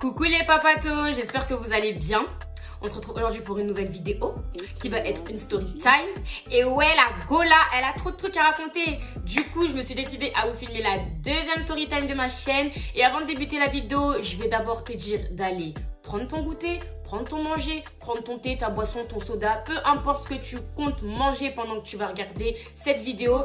Coucou les papatos, j'espère que vous allez bien. On se retrouve aujourd'hui pour une nouvelle vidéo qui va être une story time. Et ouais, la Gola, elle a trop de trucs à raconter. Du coup, je me suis décidée à vous filmer la deuxième story time de ma chaîne. Et avant de débuter la vidéo, je vais d'abord te dire d'aller prendre ton goûter, prendre ton manger, prendre ton thé, ta boisson, ton soda, peu importe ce que tu comptes manger pendant que tu vas regarder cette vidéo.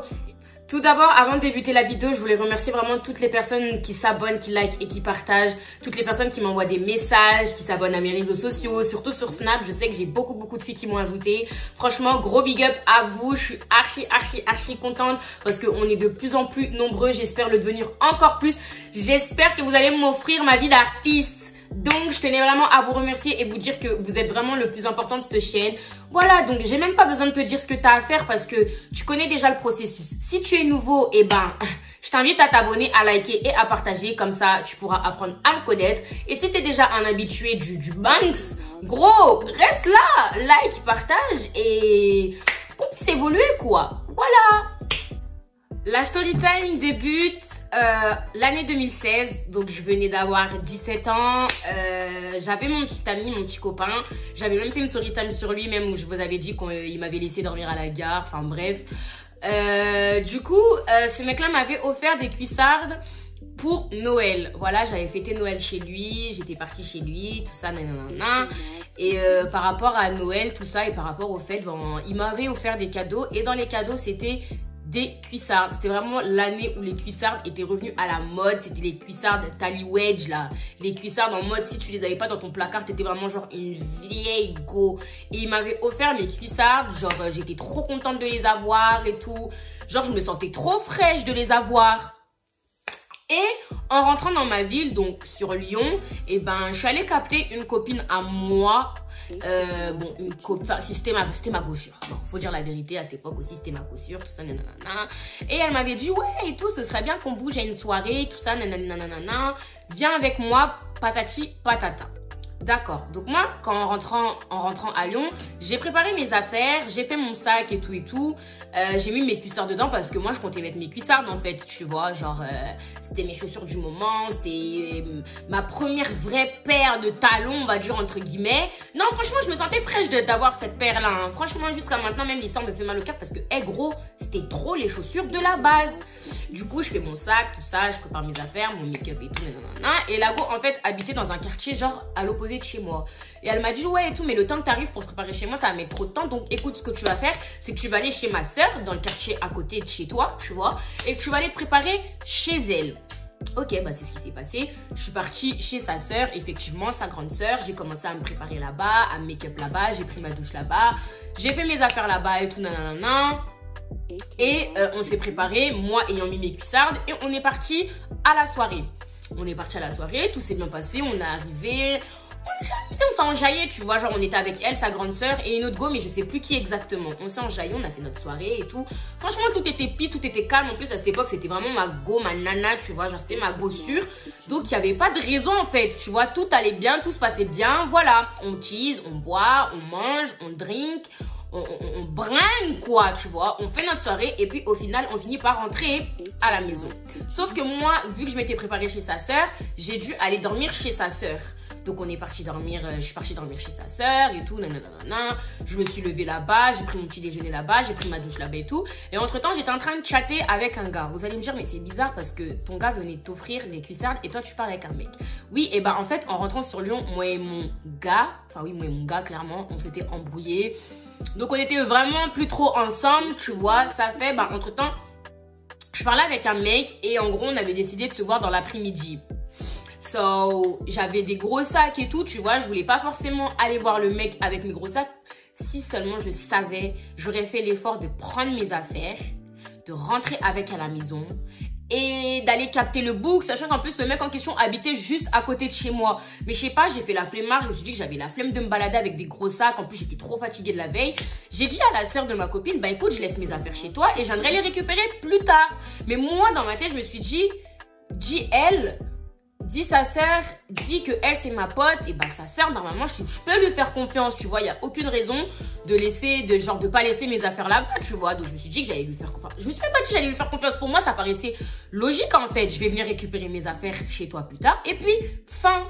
Tout d'abord, avant de débuter la vidéo, je voulais remercier vraiment toutes les personnes qui s'abonnent, qui likent et qui partagent. Toutes les personnes qui m'envoient des messages, qui s'abonnent à mes réseaux sociaux, surtout sur Snap. Je sais que j'ai beaucoup de filles qui m'ont ajouté. Franchement, gros big up à vous. Je suis archi contente parce qu'on est de plus en plus nombreux. J'espère le devenir encore plus. J'espère que vous allez m'offrir ma vie d'artiste. Donc, je tenais vraiment à vous remercier et vous dire que vous êtes vraiment le plus important de cette chaîne. Voilà, donc j'ai même pas besoin de te dire ce que tu as à faire parce que tu connais déjà le processus. Si tu es nouveau, eh ben, je t'invite à t'abonner, à liker et à partager. Comme ça, tu pourras apprendre à me connaître. Et si tu es déjà un habitué du Banks, gros, reste là, like, partage et qu'on puisse évoluer, quoi. Voilà. La story time débute l'année 2016, donc je venais d'avoir 17 ans, j'avais mon petit ami, mon petit copain, j'avais même fait une story time sur lui, même où je vous avais dit qu'il m'avait laissé dormir à la gare, enfin bref. Du coup, ce mec-là m'avait offert des cuissardes pour Noël. Voilà, j'avais fêté Noël chez lui, j'étais partie chez lui, tout ça, nanana. Et par rapport à Noël, tout ça, et par rapport au fait, bon, il m'avait offert des cadeaux, et dans les cadeaux, c'était des cuissardes. C'était vraiment l'année où les cuissardes étaient revenues à la mode. C'était les cuissardes Tally Wedge là. Les cuissardes en mode, si tu les avais pas dans ton placard, t'étais vraiment genre une vieille go. Et il m'avait offert mes cuissardes. Genre, j'étais trop contente de les avoir et tout. Genre, je me sentais trop fraîche de les avoir. Et en rentrant dans ma ville, donc sur Lyon, et ben, je suis allée capter une copine à moi. Bon, une copine, c'était ma gossure. Non, faut dire la vérité, à cette époque aussi, c'était ma gossure, tout ça, nanana. Et elle m'avait dit, ouais, et tout, ce serait bien qu'on bouge à une soirée, tout ça, nanana. Viens avec moi, patati, patata. D'accord. Donc moi, en rentrant à Lyon, j'ai préparé mes affaires, j'ai fait mon sac et tout. J'ai mis mes cuissardes dedans parce que moi, je comptais mettre mes cuissardes en fait, tu vois. Genre, c'était mes chaussures du moment, c'était ma première vraie paire de talons, on va dire entre guillemets. Non, franchement, je me sentais fraîche d'avoir cette paire-là. Hein. Franchement, jusqu'à maintenant, même l'histoire me fait mal au cœur parce que, gros, c'était trop les chaussures de la base. Du coup, je fais mon sac, tout ça, je prépare mes affaires, mon make-up et tout, nanana. Et la go, en fait, habitait dans un quartier genre à l'opposé de chez moi. Et elle m'a dit, ouais et tout, mais le temps que tu arrives pour te préparer chez moi, ça va mettre trop de temps. Donc, écoute, ce que tu vas faire, c'est que tu vas aller chez ma soeur, dans le quartier à côté de chez toi, tu vois, et que tu vas aller te préparer chez elle. Ok, bah c'est ce qui s'est passé. Je suis partie chez sa sœur, effectivement, sa grande sœur. J'ai commencé à me préparer là-bas, à me make-up là-bas, j'ai pris ma douche là-bas, j'ai fait mes affaires là-bas et tout, nanana. Et on s'est préparé, moi ayant mis mes cuissardes, et on est parti à la soirée. On est parti à la soirée, tout s'est bien passé, on est arrivé, on s'est enjaillé, tu vois, genre on était avec elle, sa grande sœur et une autre go, mais je sais plus qui exactement. On s'est enjaillé, on a fait notre soirée et tout. Franchement, tout était peace, tout était calme. En plus, à cette époque, c'était vraiment ma go, ma nana, tu vois, genre c'était ma go sûre. Donc, il n'y avait pas de raison en fait, tu vois, tout allait bien, tout se passait bien. Voilà, on tease, on boit, on mange, on drink. On bringue quoi, tu vois, on fait notre soirée et puis au final on finit par rentrer à la maison. Sauf que moi, vu que je m'étais préparée chez sa sœur, j'ai dû aller dormir chez sa sœur. Donc on est parti dormir, je suis partie dormir chez sa sœur et tout, nanana. Je me suis levée là-bas, j'ai pris mon petit déjeuner là-bas, j'ai pris ma douche là-bas et tout. Et entre temps j'étais en train de chatter avec un gars. Vous allez me dire mais c'est bizarre parce que ton gars venait t'offrir des cuissardes et toi tu parles avec un mec. Oui, et bah en fait en rentrant sur Lyon, moi et mon gars clairement, on s'était embrouillés. Donc on était vraiment plus trop ensemble, tu vois. Ça fait, bah entre temps, je parlais avec un mec et en gros on avait décidé de se voir dans l'après-midi. So, j'avais des gros sacs et tout, tu vois, je voulais pas forcément aller voir le mec avec mes gros sacs. Si seulement je savais, j'aurais fait l'effort de prendre mes affaires, de rentrer avec à la maison et d'aller capter le book, sachant qu'en plus le mec en question habitait juste à côté de chez moi. Mais je sais pas, j'ai fait la flemmard, je me suis dit que j'avais la flemme de me balader avec des gros sacs, en plus j'étais trop fatiguée de la veille. J'ai dit à la sœur de ma copine, bah écoute, je laisse mes affaires chez toi et je viendrai les récupérer plus tard. Mais moi dans ma tête je me suis dit, dit sa sœur, dit que elle c'est ma pote, et bah sa sœur normalement je peux lui faire confiance, tu vois, il y a aucune raison de pas laisser mes affaires là-bas, tu vois. Donc je me suis dit que j'allais lui faire confiance. Je me suis même pas dit que j'allais lui faire confiance, pour moi ça paraissait logique en fait. Je vais venir récupérer mes affaires chez toi plus tard et puis fin.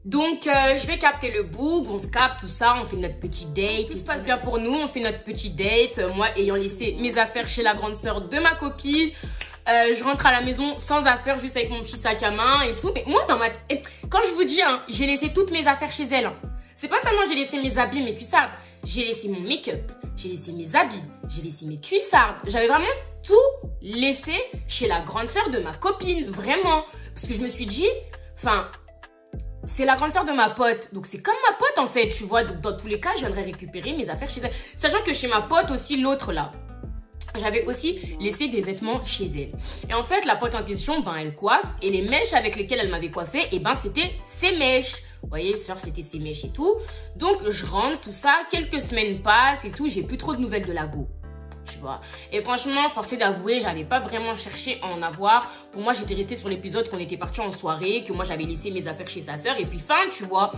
Donc, je vais capter le book, on se capte, tout ça, on fait notre petit date, tout se passe bien pour nous, on fait notre petit date. Moi, ayant laissé mes affaires chez la grande sœur de ma copine, je rentre à la maison sans affaires, juste avec mon petit sac à main et tout. Mais moi, dans ma tête, quand je vous dis, hein, j'ai laissé toutes mes affaires chez elle. Hein. C'est pas seulement j'ai laissé mes habits, mes cuissardes, j'ai laissé mon make-up, j'ai laissé mes habits, j'ai laissé mes cuissardes. J'avais vraiment tout laissé chez la grande sœur de ma copine, vraiment. Parce que je me suis dit, enfin... c'est la grande sœur de ma pote, donc c'est comme ma pote en fait, tu vois, donc dans tous les cas, je viendrais récupérer mes affaires chez elle. Sachant que chez ma pote aussi, l'autre là, j'avais aussi laissé des vêtements chez elle. Et en fait, la pote en question, ben elle coiffe, et les mèches avec lesquelles elle m'avait coiffé, et ben c'était ses mèches. Vous voyez, genre c'était ses mèches et tout. Donc je rentre, tout ça, quelques semaines passent et tout, j'ai plus trop de nouvelles de la go. Tu vois. Et franchement, forcé d'avouer, j'avais pas vraiment cherché à en avoir. Pour moi, j'étais restée sur l'épisode qu'on était parti en soirée, que moi j'avais laissé mes affaires chez sa sœur et puis fin, tu vois.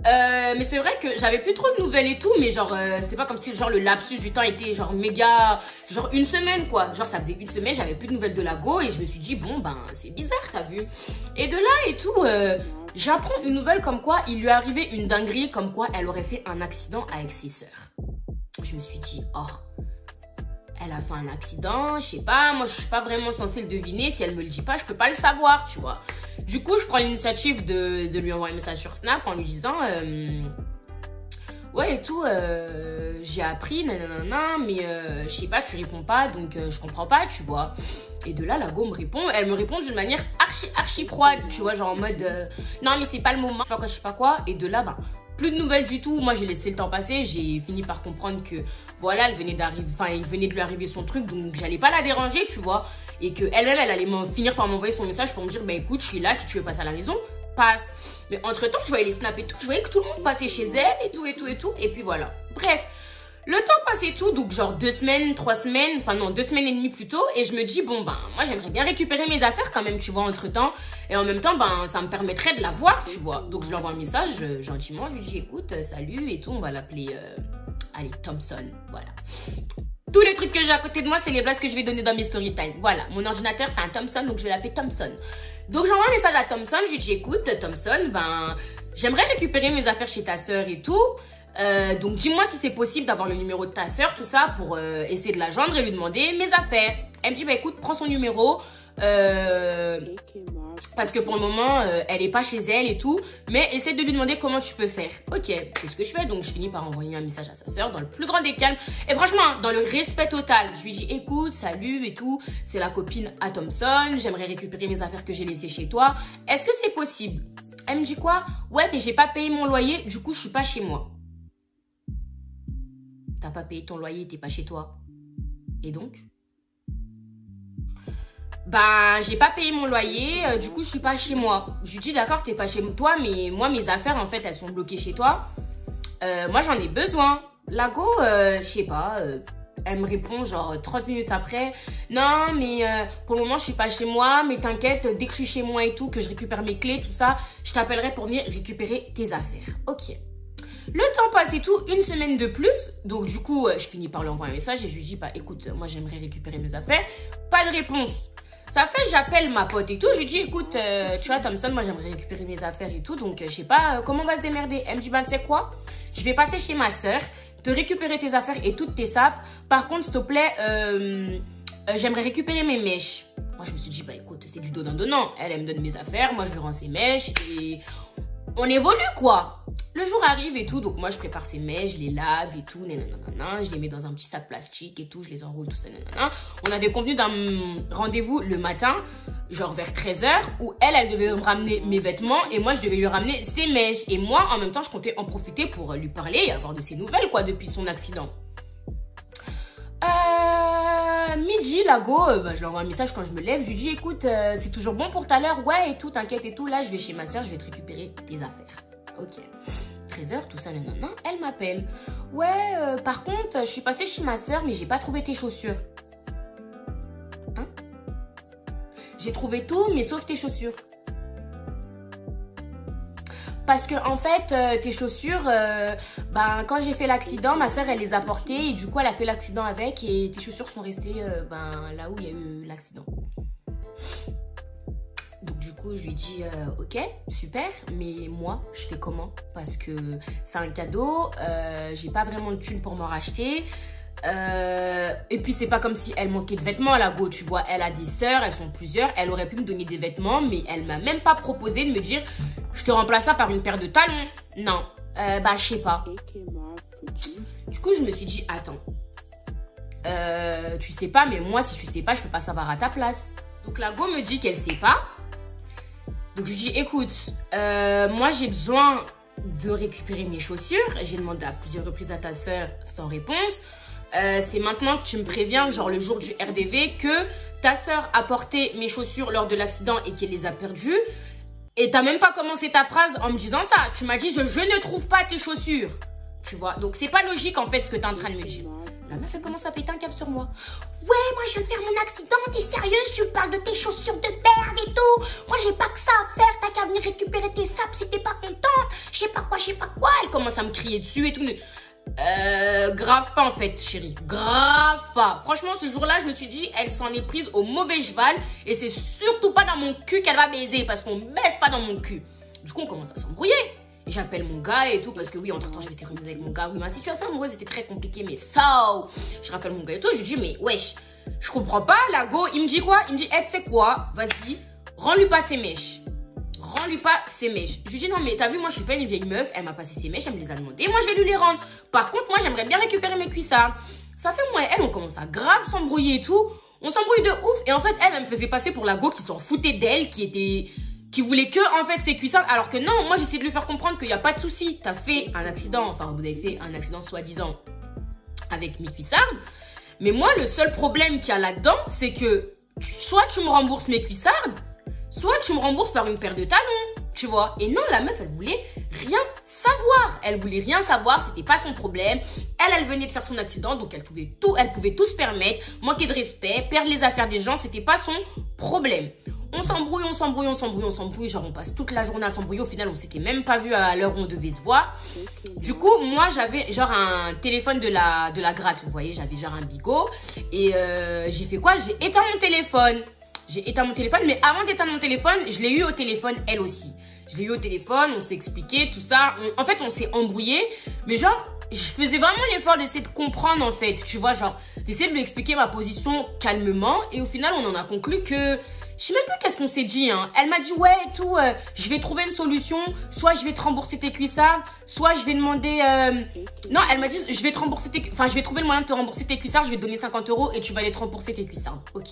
Mais c'est vrai que j'avais plus trop de nouvelles et tout, mais genre c'est pas comme si genre le lapsus du temps était genre méga, genre une semaine quoi. Genre ça faisait une semaine, j'avais plus de nouvelles de la go et je me suis dit bon ben c'est bizarre, t'as vu. Et de là et tout, j'apprends une nouvelle comme quoi il lui est arrivé une dinguerie, comme quoi elle aurait fait un accident avec ses sœurs. Je me suis dit oh, elle a fait un accident, je sais pas, moi je suis pas vraiment censée le deviner, si elle me le dit pas, je peux pas le savoir, tu vois. Du coup, je prends l'initiative de lui envoyer un message sur Snap en lui disant ouais et tout, j'ai appris, nanana, mais je sais pas, tu réponds pas, donc je comprends pas, tu vois. Et de là, la go me répond, elle me répond d'une manière archi froide, tu vois, genre en mode non mais c'est pas le moment, je sais pas quoi, et de là, bah plus de nouvelles du tout. Moi j'ai laissé le temps passer, j'ai fini par comprendre que voilà, elle venait d'arriver, enfin il venait de lui arriver son truc, donc j'allais pas la déranger, tu vois, et que elle-même elle allait finir par m'envoyer son message pour me dire bah écoute, je suis là, si tu veux passer à la maison, passe. Mais entre temps je voyais les snaps et tout, je voyais que tout le monde passait chez elle et tout, et puis voilà. Bref, le temps passait et tout, donc genre 2 semaines, 3 semaines, enfin non, 2 semaines et demie plus tôt, et je me dis bon ben moi j'aimerais bien récupérer mes affaires quand même, tu vois, entre temps, et en même temps ben ça me permettrait de la voir, tu vois. Donc je lui envoie un message gentiment, je lui dis écoute, salut et tout, on va l'appeler allez, Thompson, voilà. Tous les trucs que j'ai à côté de moi, c'est les blagues que je vais donner dans mes story time. Voilà, mon ordinateur c'est un Thompson, donc je vais l'appeler Thompson. Donc j'envoie un message à Thompson, je lui dis écoute Thompson, ben j'aimerais récupérer mes affaires chez ta sœur et tout. Donc dis-moi si c'est possible d'avoir le numéro de ta sœur, tout ça, pour essayer de la joindre et lui demander mes affaires. Elle me dit bah écoute, prends son numéro, parce que pour le moment elle est pas chez elle et tout, mais essaie de lui demander comment tu peux faire. Ok, c'est ce que je fais, donc je finis par envoyer un message à sa sœur dans le plus grand des calmes, et franchement dans le respect total. Je lui dis écoute, salut et tout, c'est la copine à Thompson, j'aimerais récupérer mes affaires que j'ai laissées chez toi, est-ce que c'est possible? Elle me dit quoi? Ouais mais j'ai pas payé mon loyer, du coup je suis pas chez moi. T'as pas payé ton loyer, t'es pas chez toi. Et donc? Bah, j'ai pas payé mon loyer, du coup, je suis pas chez moi. Je lui dis, d'accord, t'es pas chez toi, mais moi, mes affaires, en fait, elles sont bloquées chez toi. Moi, j'en ai besoin. La go, je sais pas, elle me répond genre 30 minutes après. Non, mais pour le moment, je suis pas chez moi, mais t'inquiète, dès que je suis chez moi et tout, que je récupère mes clés, tout ça, je t'appellerai pour venir récupérer tes affaires. Ok. Le temps passe et tout, une semaine de plus, donc du coup, je finis par lui envoyer un message et je lui dis, bah écoute, moi j'aimerais récupérer mes affaires. Pas de réponse. Ça fait, j'appelle ma pote et tout, je lui dis, écoute, tu vois, Thompson, moi j'aimerais récupérer mes affaires et tout, donc je sais pas comment on va se démerder. Elle me dit, bah tu sais quoi, je vais passer chez ma soeur, te récupérer tes affaires et toutes tes sapes. Par contre, s'il te plaît, j'aimerais récupérer mes mèches. Moi je me suis dit, bah écoute, c'est du donnant-donnant. Elle me donne mes affaires, moi je lui rends ses mèches et on évolue quoi. Le jour arrive et tout, donc moi je prépare ces mèches, je les lave et tout, nanana, je les mets dans un petit sac plastique et tout, je les enroule, tout ça, nanana. On avait convenu d'un rendez-vous le matin, genre vers 13 h, où elle devait me ramener mes vêtements et moi je devais lui ramener ses mèches. Et moi, en même temps, je comptais en profiter pour lui parler et avoir de ses nouvelles quoi depuis son accident. Midi, la go, je lui envoie un message quand je me lève, je lui dis écoute, c'est toujours bon pour tout à l'heure, ouais et tout, t'inquiète et tout, là je vais chez ma soeur, je vais te récupérer tes affaires. Ok, 13 h, tout ça, nanana, elle m'appelle. Ouais, par contre, je suis passée chez ma soeur, mais j'ai pas trouvé tes chaussures. Hein? J'ai trouvé tout, mais sauf tes chaussures. Parce que en fait, tes chaussures, ben quand j'ai fait l'accident, ma soeur elle les a portées et du coup elle a fait l'accident avec et tes chaussures sont restées ben là où il y a eu l'accident. Donc du coup, je lui dis ok, super, mais moi, je fais comment? Parce que c'est un cadeau, j'ai pas vraiment de thunes pour m'en racheter. Et puis c'est pas comme si elle manquait de vêtements, la go, tu vois. Elle a des sœurs, elles sont plusieurs, elle aurait pu me donner des vêtements, mais elle m'a même pas proposé de me dire je te remplace ça par une paire de talons. Non, bah je sais pas. Du coup, je me suis dit attends, tu sais pas, mais moi si tu sais pas, je peux pas savoir à ta place. Donc la go me dit qu'elle sait pas. Donc je lui dis écoute, moi j'ai besoin de récupérer mes chaussures. J'ai demandé à plusieurs reprises à ta sœur sans réponse. C'est maintenant que tu me préviens, genre le jour du RDV, que ta sœur a porté mes chaussures lors de l'accident et qu'elle les a perdues. Et t'as même pas commencé ta phrase en me disant ça. Tu m'as dit je ne trouve pas tes chaussures. Tu vois, donc c'est pas logique en fait ce que t'es en train de me dire. La meuf elle commence à péter un câble sur moi. Ouais, moi je viens de faire mon accident, t'es sérieuse? Tu me parles de tes chaussures de merde et tout. Moi j'ai pas que ça à faire, t'as qu'à venir récupérer tes sapes si t'es pas contente. Je sais pas quoi. Elle commence à me crier dessus et tout. Grave pas en fait chérie, grave pas. Franchement ce jour-là je me suis dit elle s'en est prise au mauvais cheval. Et c'est surtout pas dans mon cul qu'elle va baiser, parce qu'on baisse pas dans mon cul. Du coup on commence à s'embrouiller. J'appelle mon gars et tout, parce que oui entre temps je m'étais remise avec mon gars. Oui ma situation amoureuse était très compliquée, mais ça je rappelle mon gars et tout. Je lui dis mais wesh, je comprends pas la go. Il me dit quoi? Il me dit tu sais quoi, vas-y rends-lui pas ses mèches. Rends-lui pas ses mèches. Je lui dis non mais t'as vu, moi je suis pas une vieille meuf, elle m'a passé ses mèches, elle me les a demandées, moi je vais lui les rendre. Par contre moi j'aimerais bien récupérer mes cuissards. Ça fait moi et elle on commence à grave s'embrouiller et tout. On s'embrouille de ouf et en fait elle me faisait passer pour la go qui s'en foutait d'elle, qui voulait que en fait ses cuissards, alors que non, moi j'essaie de lui faire comprendre qu'il n'y a pas de souci. T'as fait un accident, enfin vous avez fait un accident soi-disant avec mes cuissards. Mais moi le seul problème qu'il y a là-dedans c'est que soit tu me rembourses mes cuissards, soit tu me rembourses par une paire de talons, tu vois. Et non, la meuf, elle voulait rien savoir. Elle voulait rien savoir, c'était pas son problème. Elle venait de faire son accident, donc elle pouvait tout se permettre. Manquer de respect, perdre les affaires des gens, c'était pas son problème. On s'embrouille. Genre, on passe toute la journée à s'embrouiller. Au final, on s'était même pas vu à l'heure où on devait se voir. Du coup, moi, j'avais genre un téléphone de la gratte. Vous voyez, j'avais genre un bigot. Et j'ai fait quoi? J'ai éteint mon téléphone. Mais avant d'éteindre mon téléphone, je l'ai eu au téléphone elle aussi. Je l'ai eu au téléphone, on s'est expliqué, tout ça. En fait, on s'est embrouillé. Mais genre, je faisais vraiment l'effort d'essayer de comprendre en fait. Tu vois, genre, d'essayer de lui expliquer ma position calmement. Et au final, on en a conclu que... Je sais même plus qu'est-ce qu'on s'est dit, hein. Elle m'a dit, ouais, et tout, je vais trouver une solution. Soit je vais te rembourser tes cuissards, soit je vais demander... Non, elle m'a dit, je vais te rembourser tes... Enfin, je vais trouver le moyen de te rembourser tes cuissards. Je vais te donner 50 € et tu vas aller te rembourser tes cuissards. Ok.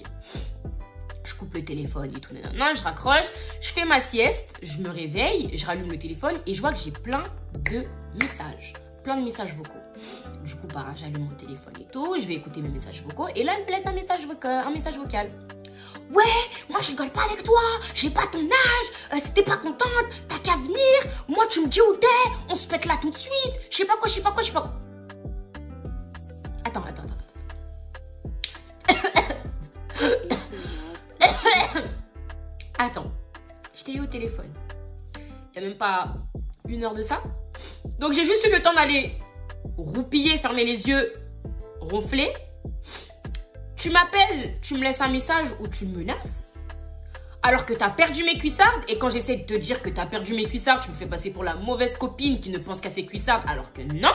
Je coupe le téléphone et tout. Non, je raccroche, je fais ma sieste, je me réveille, je rallume le téléphone et je vois que j'ai plein de messages vocaux. Du coup, bah, j'allume mon téléphone et tout, je vais écouter mes messages vocaux et là, elle me laisse un message vocal. Ouais, moi je rigole pas avec toi, j'ai pas ton âge, si t'es pas contente, t'as qu'à venir, moi tu me dis où t'es, on se pète là tout de suite, je sais pas quoi. Attends. Attends, je t'ai eu au téléphone. Il n'y a même pas 1 heure de ça. Donc j'ai juste eu le temps d'aller roupiller, fermer les yeux, ronfler. Tu m'appelles, tu me laisses un message où tu me menaces. Alors que tu as perdu mes cuissards. Et quand j'essaie de te dire que tu as perdu mes cuissards, tu me fais passer pour la mauvaise copine qui ne pense qu'à ses cuissards. Alors que non.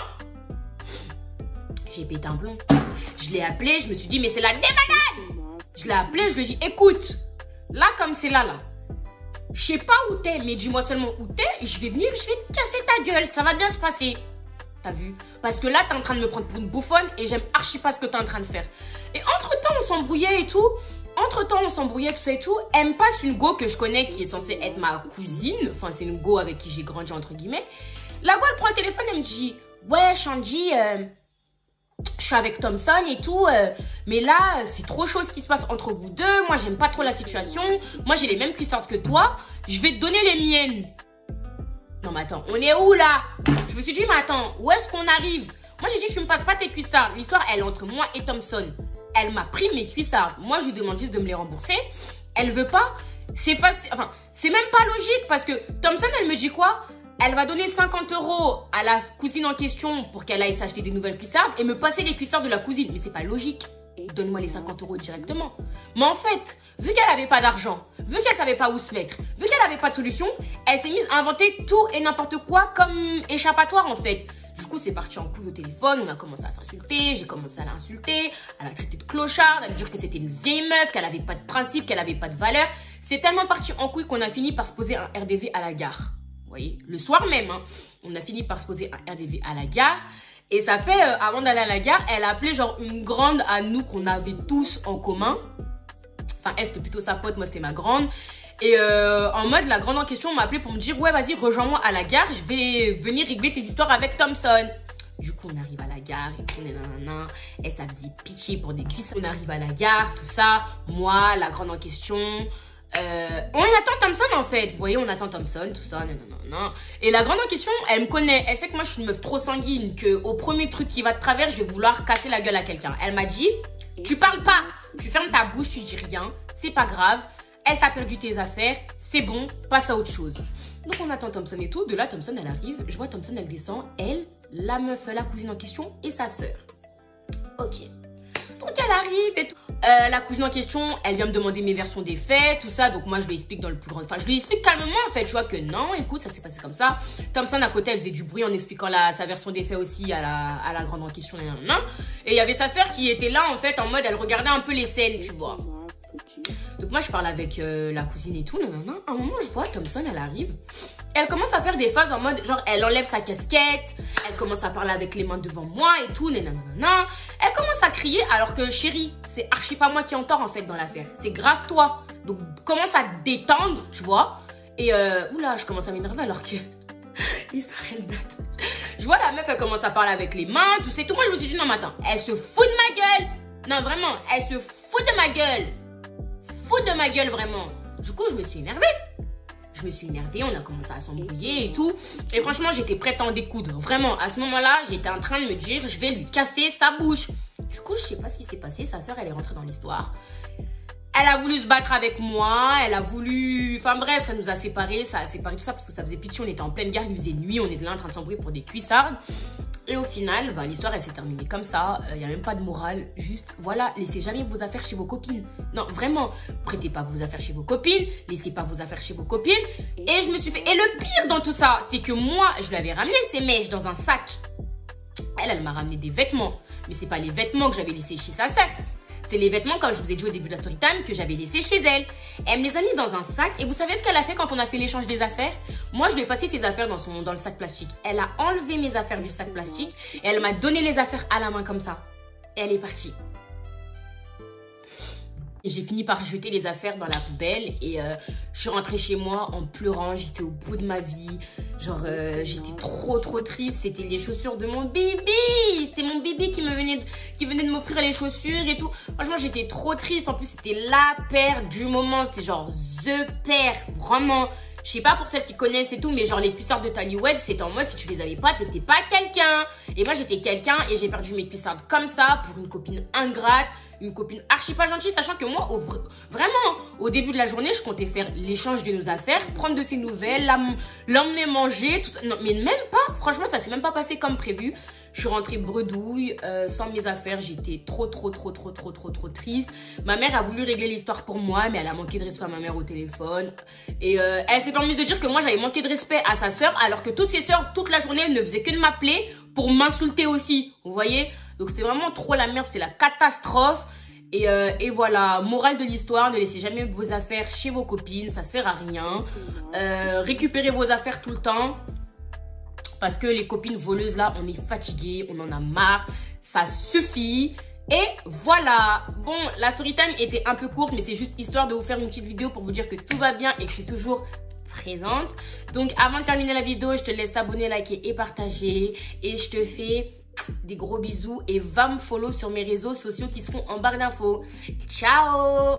J'ai pété un plomb. Je l'ai appelé, je me suis dit mais c'est la démalade. Je l'ai appelé, je lui ai dit écoute. Là, comme c'est là, je sais pas où t'es, mais dis-moi seulement où t'es, je vais venir, je vais te casser ta gueule, ça va bien se passer. T'as vu? Parce que là, t'es en train de me prendre pour une bouffonne et j'aime archi pas ce que t'es en train de faire. Et entre-temps, on s'embrouillait et tout. Tout ça et tout. Elle me passe une go que je connais qui est censée être ma cousine. Enfin, c'est une go avec qui j'ai grandi, entre guillemets. La go, elle prend le téléphone, elle me dit ouais, Shandy, je suis avec Thompson et tout, mais là, c'est trop chaud ce qui se passe entre vous deux. Moi, j'aime pas trop la situation. Moi, j'ai les mêmes cuissards que toi. Je vais te donner les miennes. Non, mais attends, on est où là? Je me suis dit, mais attends, où est-ce qu'on arrive? Moi, j'ai dit, tu me passes pas tes cuissards. L'histoire, elle est entre moi et Thompson. Elle m'a pris mes cuissards. Moi, je lui demande juste de me les rembourser. Elle veut pas. C'est facile. Enfin, c'est même pas logique parce que Thompson, elle me dit quoi? Elle va donner 50 € à la cousine en question pour qu'elle aille s'acheter des nouvelles cuissards et me passer les cuissards de la cousine. Mais c'est pas logique. donne-moi les 50 € directement. Mais en fait, vu qu'elle avait pas d'argent, vu qu'elle savait pas où se mettre, vu qu'elle avait pas de solution, elle s'est mise à inventer tout et n'importe quoi comme échappatoire en fait. Du coup, c'est parti en couille au téléphone, on a commencé à s'insulter, j'ai commencé à l'insulter, elle a traité de clocharde, elle a dit que c'était une vieille meuf, qu'elle avait pas de principe, qu'elle avait pas de valeur. C'est tellement parti en couille qu'on a fini par se poser un RDV à la gare. Vous voyez, le soir même, hein, on a fini par se poser un RDV à la gare. Et ça fait, avant d'aller à la gare, elle a appelé genre une grande à nous qu'on avait tous en commun. Enfin, elle, c'était plutôt sa pote, moi, c'était ma grande. Et en mode, la grande en question m'a appelé pour me dire, ouais, vas-y, rejoins-moi à la gare, je vais venir régler tes histoires avec Thompson. Du coup, on arrive à la gare et tout, nanana. Et ça faisait pitié pour des cuisses. On arrive à la gare, tout ça. Moi, la grande en question... on attend Thompson en fait, vous voyez, on attend Thompson, tout ça, nanana. Et la grande en question, elle me connaît, elle sait que moi je suis une meuf trop sanguine, qu'au premier truc qui va de travers, je vais vouloir casser la gueule à quelqu'un. Elle m'a dit, tu parles pas, tu fermes ta bouche, tu dis rien, c'est pas grave, elle t'a perdu tes affaires, c'est bon, passe à autre chose. Donc on attend Thompson et tout, de là Thompson elle arrive, je vois Thompson elle descend, elle, la meuf, la cousine en question et sa sœur. Ok. Donc elle arrive et tout. La cousine en question, elle vient me demander mes versions des faits, tout ça. Donc moi, je lui explique dans le plus grand... Enfin, je lui explique calmement, en fait, tu vois, que non, écoute, ça s'est passé comme ça. Thompson, à côté, elle faisait du bruit en expliquant sa version des faits aussi à la grande en question. Et il y avait sa sœur qui était là, en fait, en mode, elle regardait un peu les scènes, tu vois. Donc moi, je parle avec la cousine et tout. À un moment, je vois Thompson, elle arrive. Elle commence à faire des phases en mode, genre, elle enlève sa casquette. Elle commence à parler avec les mains devant moi et tout. Elle commence à crier alors que, chérie, c'est archi pas moi qui en tort, en fait, dans l'affaire. C'est grave toi. Donc, commence à te détendre, tu vois. Et, oula, je commence à m'énerver alors que... l'histoire, elle date. Je vois la meuf, elle commence à parler avec les mains, tout ça et tout. Moi, je me suis dit, non, mais attends, elle se fout de ma gueule. Non, vraiment, elle se fout de ma gueule. Fout de ma gueule, vraiment. Du coup, je me suis énervée. On a commencé à s'embrouiller et tout. Et franchement, j'étais prête à en découdre. Vraiment, à ce moment-là, j'étais en train de me dire, je vais lui casser sa bouche. Du coup, je sais pas ce qui s'est passé. Sa sœur, elle est rentrée dans l'histoire. Elle a voulu se battre avec moi. Elle a voulu... Enfin bref, ça nous a séparés. Ça a séparé tout ça parce que ça faisait pitié. On était en pleine guerre, il faisait nuit. On était là en train de s'embrouiller pour des cuissardes. Et au final, bah, l'histoire, elle s'est terminée comme ça. Il n'y a même pas de morale. Juste, voilà, laissez jamais vos affaires chez vos copines. Non, vraiment, prêtez pas vos affaires chez vos copines. Laissez pas vos affaires chez vos copines. Et je me suis fait... Et le pire dans tout ça, c'est que moi, je lui avais ramené ces mèches dans un sac. Elle m'a ramené des vêtements. Mais c'est pas les vêtements que j'avais laissés chez sa sœur. C'est les vêtements, comme je vous ai dit au début de la story time, que j'avais laissés chez elle. Elle me les a mis dans un sac. Et vous savez ce qu'elle a fait quand on a fait l'échange des affaires? Moi, je lui ai passé ses affaires dans le sac plastique. Elle a enlevé mes affaires du sac plastique. Et elle m'a donné les affaires à la main comme ça. Et elle est partie. J'ai fini par jeter les affaires dans la poubelle. Et je suis rentrée chez moi en pleurant. J'étais au bout de ma vie. Genre, j'étais trop triste. C'était les chaussures de mon bébé. C'est mon bébé qui venait de m'offrir les chaussures et tout. Franchement, j'étais trop triste. En plus, c'était la paire du moment. C'était genre the paire. Vraiment. Je sais pas pour celles qui connaissent et tout, mais genre les cuissardes de Tiny Wedge, c'était en mode si tu les avais pas, t'étais pas quelqu'un. Et moi, j'étais quelqu'un et j'ai perdu mes cuissardes comme ça pour une copine ingrate. Une copine archi pas gentille, sachant que moi, vraiment, au début de la journée, je comptais faire l'échange de nos affaires, prendre de ses nouvelles, l'emmener manger, tout ça. Non, mais même pas, franchement, ça s'est même pas passé comme prévu. Je suis rentrée bredouille, sans mes affaires, j'étais trop triste. Ma mère a voulu régler l'histoire pour moi, mais elle a manqué de respect à ma mère au téléphone. Et elle s'est permise de dire que moi, j'avais manqué de respect à sa sœur, alors que toutes ses sœurs, toute la journée, elles ne faisaient que de m'appeler pour m'insulter aussi, vous voyez. Donc c'était vraiment trop la merde, c'est la catastrophe. Et voilà, morale de l'histoire, ne laissez jamais vos affaires chez vos copines, ça sert à rien. Récupérez vos affaires tout le temps. Parce que les copines voleuses là, on est fatigué, on en a marre, ça suffit. Et voilà, bon, la story time était un peu courte, mais c'est juste histoire de vous faire une petite vidéo pour vous dire que tout va bien et que je suis toujours présente. Donc avant de terminer la vidéo, je te laisse t'abonner, liker et partager. Et je te fais des gros bisous et va me follow sur mes réseaux sociaux qui seront en barre d'infos. Ciao!